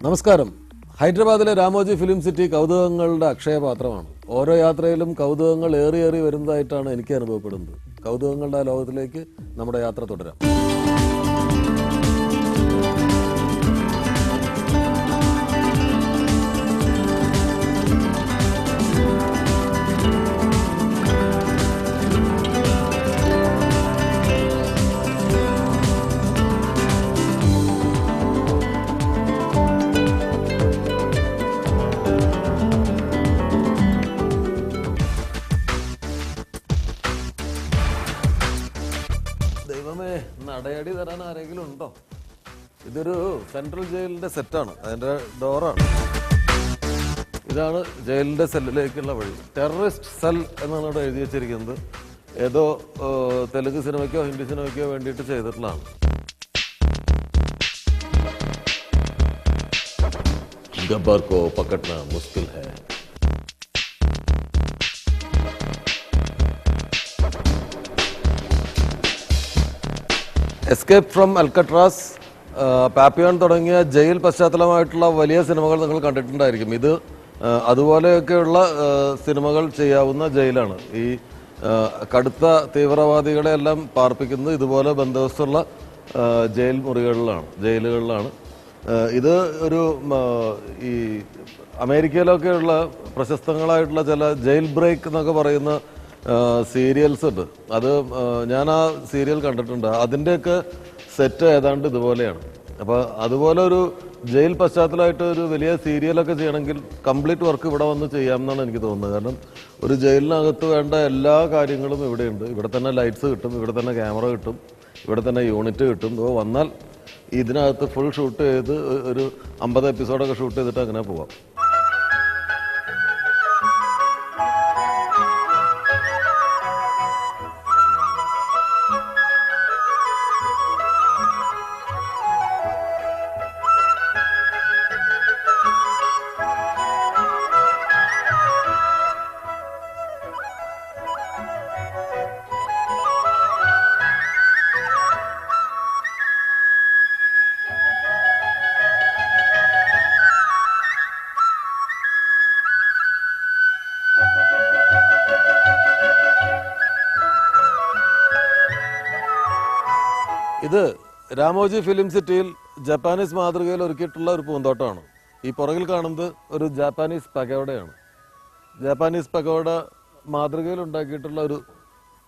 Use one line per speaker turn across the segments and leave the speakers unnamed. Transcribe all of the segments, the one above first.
നമസ്കാരം. ഹൈദരാബാദിലെ Ramoji film city കൗതുകങ്ങളുടെ അക്ഷയപാത്രമാണ്. ഓരോ യാത്രയിലും കൗതുകങ്ങൾ ഏറി വരുന്നതായിട്ടാണ് എനിക്ക് അനുഭവപ്പെടുന്നത്. കൗതുകങ്ങളുടെ ലോകത്തിലേക്ക് നമ്മുടെ യാത്ര തുടരാം. ദൈവമേ, നടയടി തരാൻ ആരെങ്കിലും ഉണ്ടോ? ഇതൊരു സെൻട്രൽ ജയിലിന്റെ സെറ്റാണ്. അതിന്റെ ഡോറാണ്. ഇതാണ് ജയിലിന്റെ സെല്ലിലേക്കുള്ള വഴി. ടെററിസ്റ്റ് സെൽ എന്നാണ് ഇവിടെ എഴുതി വെച്ചിരിക്കുന്നത്. ഏതോ തെലുങ്ക് സിനിമയ്ക്കോ ഹിന്ദി സിനിമയ്ക്കോ വേണ്ടിയിട്ട് ചെയ്തിട്ടുള്ളതാണ്. ഗബ്ബർ കോ പക്കട്ന മുസ്കിൽ ഹൈ. എസ്കേപ്പ് ഫ്രം അൽക്കട്രാസ്, പാപ്പിയോൺ തുടങ്ങിയ ജയിൽ പശ്ചാത്തലമായിട്ടുള്ള വലിയ സിനിമകൾ നിങ്ങൾ കണ്ടിട്ടുണ്ടായിരിക്കും. ഇത് അതുപോലെയൊക്കെയുള്ള സിനിമകൾ ചെയ്യാവുന്ന ജയിലാണ്. ഈ കടുത്ത തീവ്രവാദികളെ എല്ലാം പാർപ്പിക്കുന്നത് ഇതുപോലെ ബന്ദോബസ്തുള്ള ജയിലുകളിലാണ്. ഇത് ഒരു ഈ അമേരിക്കയിലൊക്കെയുള്ള പ്രശസ്തങ്ങളായിട്ടുള്ള ചില ജയിൽ ബ്രേക്ക് എന്നൊക്കെ പറയുന്ന സീരിയൽസ് ഉണ്ട്. അത് ഞാൻ ആ സീരിയൽ കണ്ടിട്ടുണ്ട്. അതിൻ്റെയൊക്കെ സെറ്റ് ഏതാണ്ട് ഇതുപോലെയാണ്. അപ്പോൾ അതുപോലെ ഒരു ജയിൽ പശ്ചാത്തലമായിട്ട് ഒരു വലിയ സീരിയലൊക്കെ ചെയ്യണമെങ്കിൽ കംപ്ലീറ്റ് വർക്ക് ഇവിടെ വന്ന് ചെയ്യാമെന്നാണ് എനിക്ക് തോന്നുന്നത്. കാരണം ഒരു ജയിലിനകത്ത് വേണ്ട എല്ലാ കാര്യങ്ങളും ഇവിടെയുണ്ട്. ഇവിടെ തന്നെ ലൈറ്റ്സ് കിട്ടും, ഇവിടെ തന്നെ ക്യാമറ കിട്ടും, ഇവിടെ തന്നെ യൂണിറ്റ് കിട്ടും. അപ്പോൾ വന്നാൽ ഇതിനകത്ത് ഫുൾ ഷൂട്ട് ചെയ്ത് ഒരു 50 എപ്പിസോഡൊക്കെ ഷൂട്ട് ചെയ്തിട്ട് അങ്ങനെ പോവാം. ഇത് രാമോജി ഫിലിം സിറ്റിയിൽ ജപ്പാനീസ് മാതൃകയിൽ ഒരുക്കിയിട്ടുള്ള ഒരു പൂന്തോട്ടമാണ്. ഈ പുറകിൽ കാണുന്നത് ഒരു ജാപ്പാനീസ് പഗോഡയാണ്. ജാപ്പാനീസ് പഗോഡ മാതൃകയിൽ ഉണ്ടാക്കിയിട്ടുള്ള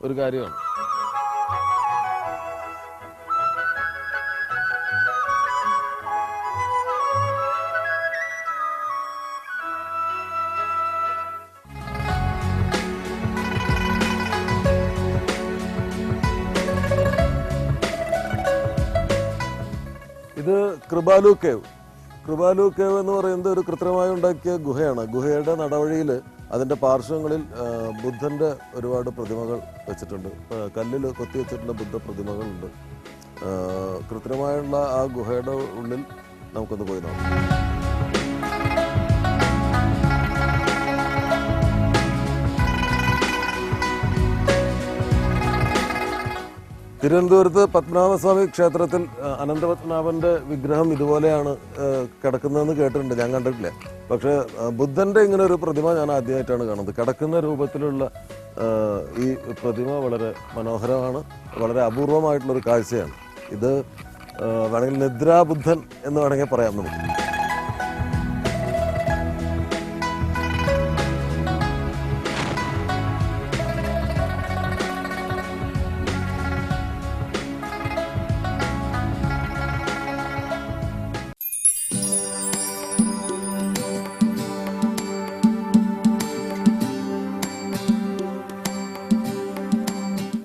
ഒരു കാര്യമാണ്. ഇത് കൃപാലു കേവ് എന്ന് പറയുന്നത് ഒരു കൃത്രിമമായി ഉണ്ടാക്കിയ ഗുഹയാണ്. ഗുഹയുടെ നടവഴിയിൽ അതിൻ്റെ പാർശ്വങ്ങളിൽ ബുദ്ധൻ്റെ ഒരുപാട് പ്രതിമകൾ വെച്ചിട്ടുണ്ട്. കല്ലിൽ കൊത്തി വെച്ചിട്ടുള്ള ബുദ്ധ പ്രതിമകളുണ്ട്. കൃത്രിമമായുള്ള ആ ഗുഹയുടെ ഉള്ളിൽ നമുക്കൊന്ന് പോയി നോക്കാം. തിരുവനന്തപുരത്ത് പത്മനാഭസ്വാമി ക്ഷേത്രത്തിൽ അനന്തപത്മനാഭന്റെ വിഗ്രഹം ഇതുപോലെയാണ് കിടക്കുന്നതെന്ന് കേട്ടിട്ടുണ്ട്. ഞാൻ കണ്ടിട്ടില്ല. പക്ഷെ ബുദ്ധന്റെ ഇങ്ങനെ ഒരു പ്രതിമ ഞാൻ ആദ്യമായിട്ടാണ് കാണുന്നത്. കിടക്കുന്ന രൂപത്തിലുള്ള ഈ പ്രതിമ വളരെ മനോഹരമാണ്. വളരെ അപൂർവമായിട്ടുള്ളൊരു കാഴ്ചയാണ്. ഇത് വേണമെങ്കിൽ നിദ്രാബുദ്ധൻ എന്ന് വേണമെങ്കിൽ പറയാം നമുക്ക്.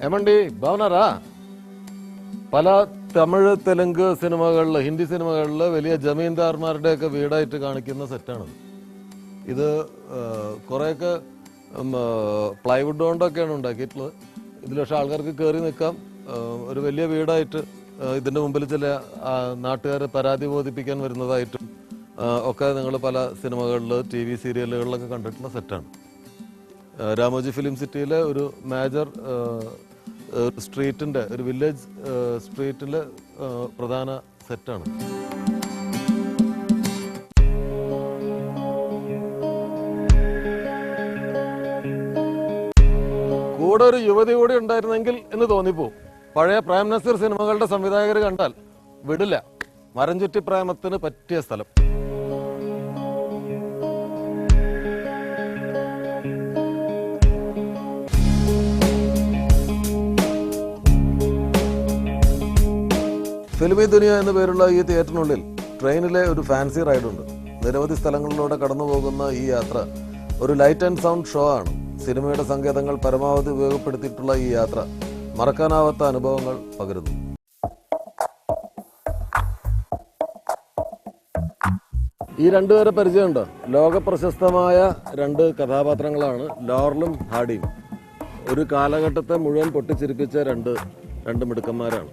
ఏమండి బాగున్నారా? പല തമിഴ് തെലുങ്ക് സിനിമകളിൽ ഹിന്ദി സിനിമകളിൽ വലിയ ജമീന്ദാർമാരുടെയൊക്കെ വീടായിട്ട് കാണിക്കുന്ന സെറ്റാണത്. ഇത് കുറേയൊക്കെ പ്ലൈവുഡ് കൊണ്ടൊക്കെയാണ് ഉണ്ടാക്കിയിട്ടുള്ളത്. ഇതിൽ പക്ഷേ ആൾക്കാർക്ക് കയറി നിൽക്കാം. ഒരു വലിയ വീടായിട്ട് ഇതിൻ്റെ മുമ്പിൽ ചില നാട്ടുകാരെ പരാതി ബോധിപ്പിക്കാൻ വരുന്നതായിട്ടും ഒക്കെ നിങ്ങൾ പല സിനിമകളിൽ TV സീരിയലുകളിലൊക്കെ കണ്ടിട്ടുള്ള സെറ്റാണ്. രാമോജി ഫിലിം സിറ്റിയിലെ ഒരു മേജർ സ്ട്രീറ്റിൻ്റെ ഒരു വില്ലേജ് സ്ട്രീറ്റിലെ പ്രധാന സെറ്റാണ്. കൂടെ ഒരു യുവതി കൂടി ഉണ്ടായിരുന്നെങ്കിൽ എന്ന് തോന്നിപ്പോവും. പഴയ പ്രേം നസീർ സിനിമകളുടെ സംവിധായകർ കണ്ടാൽ വിടില്ല. മരം ചുറ്റി പ്രേമത്തിന് പറ്റിയ സ്ഥലം. ഫിലിമി ദുനിയ എന്ന പേരുള്ള ഈ തിയേറ്ററിനുള്ളിൽ ട്രെയിനിലെ ഒരു ഫാൻസി റൈഡുണ്ട്. നിരവധി സ്ഥലങ്ങളിലൂടെ കടന്നു പോകുന്ന ഈ യാത്ര ഒരു ലൈറ്റ് ആൻഡ് സൗണ്ട് ഷോ ആണ്. സിനിമയുടെ സങ്കേതങ്ങൾ പരമാവധി ഉപയോഗപ്പെടുത്തിയിട്ടുള്ള ഈ യാത്ര മറക്കാനാവാത്ത അനുഭവങ്ങൾ പകരുന്നു. ഈ രണ്ടുപേരെ പരിചയമുണ്ടോ? ലോക പ്രശസ്തമായ രണ്ട് കഥാപാത്രങ്ങളാണ് ലോറലും ഹാർഡിയും. ഒരു കാലഘട്ടത്തെ മുഴുവൻ പൊട്ടിച്ചിരിപ്പിച്ച രണ്ട് മിടുക്കന്മാരാണ്.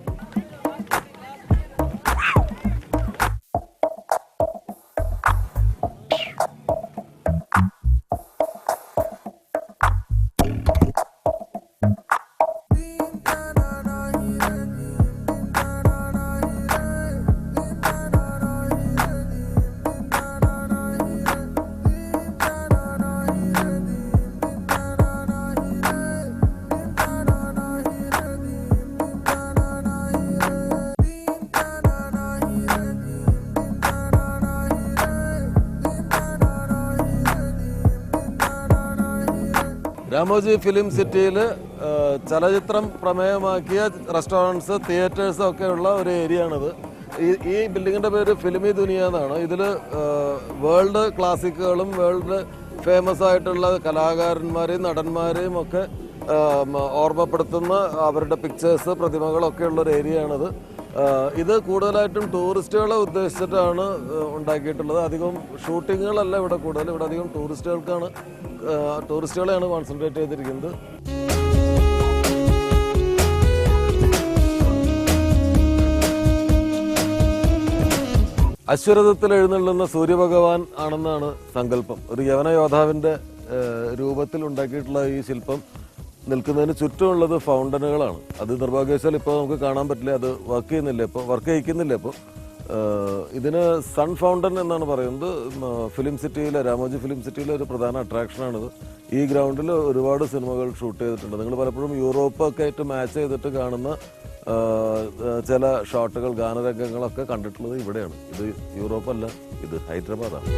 രാമോജി ഫിലിം സിറ്റിയിൽ ചലച്ചിത്രം പ്രമേയമാക്കിയ റെസ്റ്റോറൻറ്റ്സ്, തിയേറ്റേഴ്സ് ഒക്കെ ഉള്ള ഒരു ഏരിയ ആണിത്. ഈ ബിൽഡിങ്ങിൻ്റെ പേര് ഫിലിമി ദുനിയ എന്നാണ്. ഇതിൽ വേൾഡ് ക്ലാസിക്കുകളും വേൾഡ് ഫേമസ് ആയിട്ടുള്ള കലാകാരന്മാരെയും നടന്മാരെയും ഒക്കെ ഓർമ്മപ്പെടുത്തുന്ന അവരുടെ പിക്ചേഴ്സ്, പ്രതിമകളൊക്കെ ഉള്ള ഒരു ഏരിയ ആണിത്. ഇത് കൂടുതലായിട്ടും ടൂറിസ്റ്റുകളെ ഉദ്ദേശിച്ചിട്ടാണ് ഉണ്ടാക്കിയിട്ടുള്ളത്. അധികം ഷൂട്ടിങ്ങുകളല്ല ഇവിടെ കൂടുതൽ. ഇവിടെ അധികം ടൂറിസ്റ്റുകളെയാണ് കോൺസെൻട്രേറ്റ് ചെയ്തിരിക്കുന്നത്. അശ്വരഥത്തിൽ എഴുന്നള്ളുന്ന സൂര്യഭഗവാൻ ആണെന്നാണ് സങ്കല്പം. ഒരു യവന യോദ്ധാവിൻ്റെ രൂപത്തിൽ ഉണ്ടാക്കിയിട്ടുള്ള ഈ ശില്പം നിൽക്കുന്നതിന് ചുറ്റുമുള്ളത് ഫൗണ്ടനുകളാണ്. അത് നിർഭാഗ്യവശാൽ ഇപ്പോൾ നമുക്ക് കാണാൻ പറ്റില്ല. അത് വർക്ക് ചെയ്യിക്കുന്നില്ല ഇപ്പോൾ. ഇതിന് സൺ ഫൗണ്ടൻ എന്നാണ് പറയുന്നത്. രാമോജി ഫിലിം സിറ്റിയിലെ ഒരു പ്രധാന അട്രാക്ഷനാണിത്. ഈ ഗ്രൗണ്ടിൽ ഒരുപാട് സിനിമകൾ ഷൂട്ട് ചെയ്തിട്ടുണ്ട്. നിങ്ങൾ പലപ്പോഴും യൂറോപ്പൊക്കെ ആയിട്ട് മാച്ച് ചെയ്തിട്ട് കാണുന്ന ചില ഷോട്ടുകൾ, ഗാനരംഗങ്ങളൊക്കെ കണ്ടിട്ടുള്ളത് ഇവിടെയാണ്. ഇത് യൂറോപ്പല്ല, ഇത് ഹൈദരാബാദാണ്.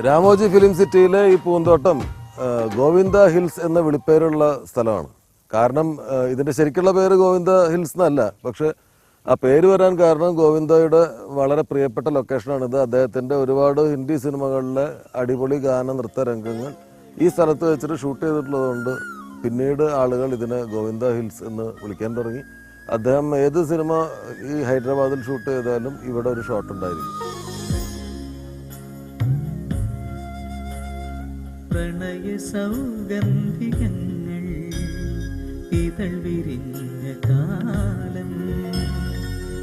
രാമോജി ഫിലിം സിറ്റിയിലെ ഈ പൂന്തോട്ടം ഗോവിന്ദ ഹിൽസ് എന്ന വിളിപ്പേരുള്ള സ്ഥലമാണ്. കാരണം ഇതിൻ്റെ ശരിക്കുള്ള പേര് ഗോവിന്ദ ഹിൽസ് എന്നല്ല. പക്ഷെ ആ പേര് വരാൻ കാരണം ഗോവിന്ദയുടെ വളരെ പ്രിയപ്പെട്ട ലൊക്കേഷനാണിത്. അദ്ദേഹത്തിൻ്റെ ഒരുപാട് ഹിന്ദി സിനിമകളിലെ അടിപൊളി ഗാന നൃത്ത രംഗങ്ങൾ ഈ സ്ഥലത്ത് വെച്ചിട്ട് ഷൂട്ട് ചെയ്തിട്ടുള്ളതുകൊണ്ട് പിന്നീട് ആളുകൾ ഇതിനെ ഗോവിന്ദ ഹിൽസ് എന്ന് വിളിക്കാൻ തുടങ്ങി. അദ്ദേഹം ഏത് സിനിമ ഈ ഹൈദരാബാദിൽ ഷൂട്ട് ചെയ്താലും ഇവിടെ ഒരു ഷോട്ട് ഉണ്ടായിരിക്കും.
പ്രണയ സൗഗന്ധികങ്ങൾ ഇതൾ വിരിഞ്ഞ കാലം,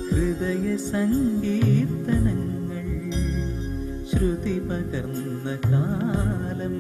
ഹൃദയ സങ്കീർത്തനങ്ങൾ ശ്രുതി പകർന്ന കാലം.